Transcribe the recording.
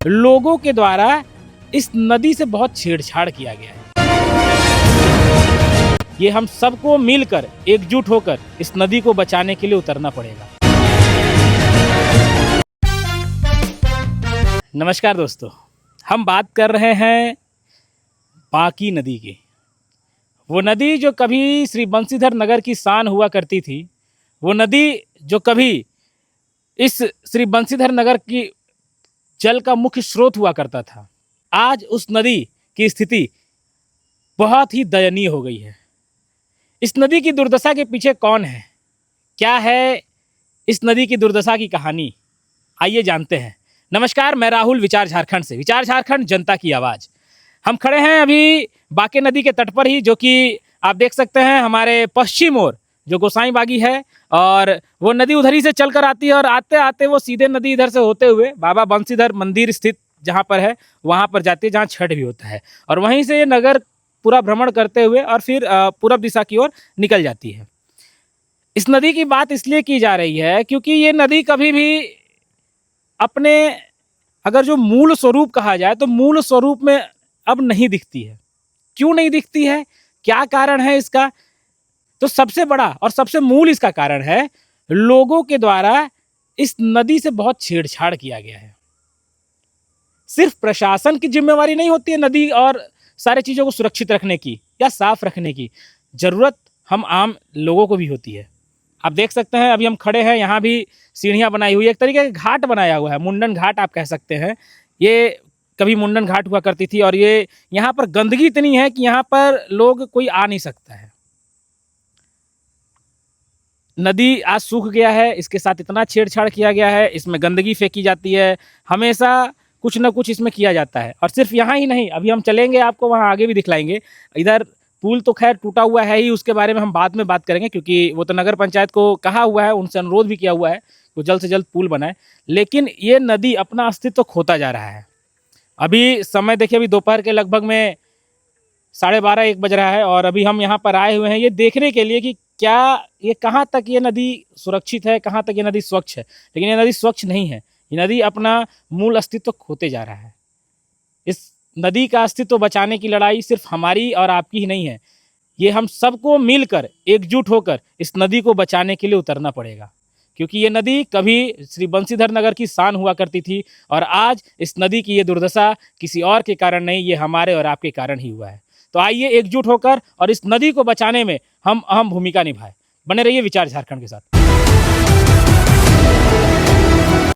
लोगों के द्वारा इस नदी से बहुत छेड़छाड़ किया गया है। ये हम सबको मिलकर एकजुट होकर इस नदी को बचाने के लिए उतरना पड़ेगा। नमस्कार दोस्तों, हम बात कर रहे हैं बांकी नदी की। वो नदी जो कभी श्री बंशीधर नगर की शान हुआ करती थी, वो नदी जो कभी इस श्री बंशीधर नगर की जल का मुख्य स्रोत हुआ करता था, आज उस नदी की स्थिति बहुत ही दयनीय हो गई है। इस नदी की दुर्दशा के पीछे कौन है, क्या है इस नदी की दुर्दशा की कहानी, आइए जानते हैं। नमस्कार, मैं राहुल विचार झारखंड से। विचार झारखंड, जनता की आवाज़। हम खड़े हैं अभी बांके नदी के तट पर ही, जो कि आप देख सकते हैं हमारे पश्चिम ओर जो गोसाई बागी है, और वो नदी उधर ही से चलकर आती है और आते आते वो सीधे नदी इधर से होते हुए बाबा बंशीधर मंदिर स्थित जहाँ पर है वहाँ पर जाती है, जहाँ छठ भी होता है, और वहीं से ये नगर पूरा भ्रमण करते हुए और फिर पूर्व दिशा की ओर निकल जाती है। इस नदी की बात इसलिए की जा रही है क्योंकि ये नदी कभी भी अपने अगर जो मूल स्वरूप कहा जाए तो मूल स्वरूप में अब नहीं दिखती है। क्यों नहीं दिखती है, क्या कारण है इसका? तो सबसे बड़ा और सबसे मूल इसका कारण है, लोगों के द्वारा इस नदी से बहुत छेड़छाड़ किया गया है। सिर्फ प्रशासन की जिम्मेवारी नहीं होती है नदी और सारी चीज़ों को सुरक्षित रखने की या साफ रखने की, ज़रूरत हम आम लोगों को भी होती है। आप देख सकते हैं अभी हम खड़े हैं, यहाँ भी सीढ़ियाँ बनाई हुई है, एक तरीके का घाट बनाया हुआ है, मुंडन घाट आप कह सकते हैं। ये कभी मुंडन घाट हुआ करती थी और ये यहाँ पर गंदगी इतनी है कि यहाँ पर लोग कोई आ नहीं सकता है। नदी आज सूख गया है, इसके साथ इतना छेड़छाड़ किया गया है, इसमें गंदगी फेंकी जाती है, हमेशा कुछ ना कुछ इसमें किया जाता है। और सिर्फ यहाँ ही नहीं, अभी हम चलेंगे, आपको वहाँ आगे भी दिखलाएंगे। इधर पुल तो खैर टूटा हुआ है ही, उसके बारे में हम बाद में बात करेंगे, क्योंकि वो तो नगर पंचायत को कहा हुआ है, उनसे अनुरोध भी किया हुआ है कि जल्द से जल्द पुल बनाए। लेकिन ये नदी अपना अस्तित्व खोता जा रहा है। अभी समय देखिए, अभी दोपहर के लगभग में 12:30-1 बज रहा है और अभी हम यहाँ पर आए हुए हैं ये देखने के लिए कि क्या ये कहाँ तक ये नदी सुरक्षित है, कहाँ तक ये नदी स्वच्छ है। लेकिन ये नदी स्वच्छ नहीं है, ये नदी अपना मूल अस्तित्व खोते जा रहा है। इस नदी का अस्तित्व बचाने की लड़ाई सिर्फ हमारी और आपकी ही नहीं है, ये हम सबको मिलकर एकजुट होकर इस नदी को बचाने के लिए उतरना पड़ेगा। क्योंकि ये नदी कभी श्री बंशीधर नगर की शान हुआ करती थी और आज इस नदी की ये दुर्दशा किसी और के कारण नहीं, ये हमारे और आपके कारण ही हुआ है। तो आइए एकजुट होकर और इस नदी को बचाने में हम अहम भूमिका निभाएं। बने रहिए विचार झारखंड के साथ।